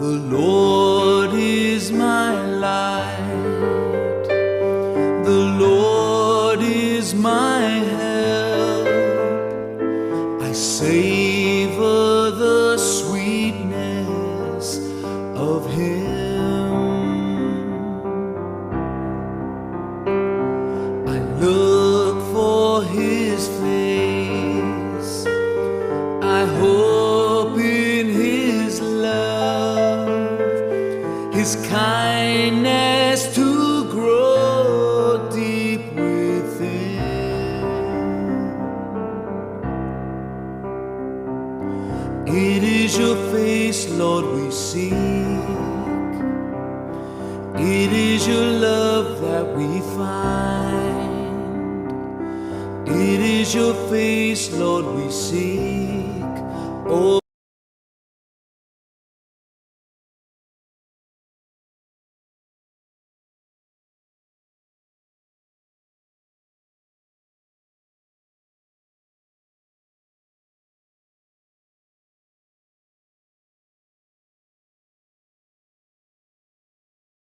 The Lord is my light, the Lord is my help. I savor the sweetness of Him. I look for His face, I hope in His love, His kindness to grow deep within. It is your face, Lord, we seek. It is your love that we find. It is your face, Lord, we seek. Oh,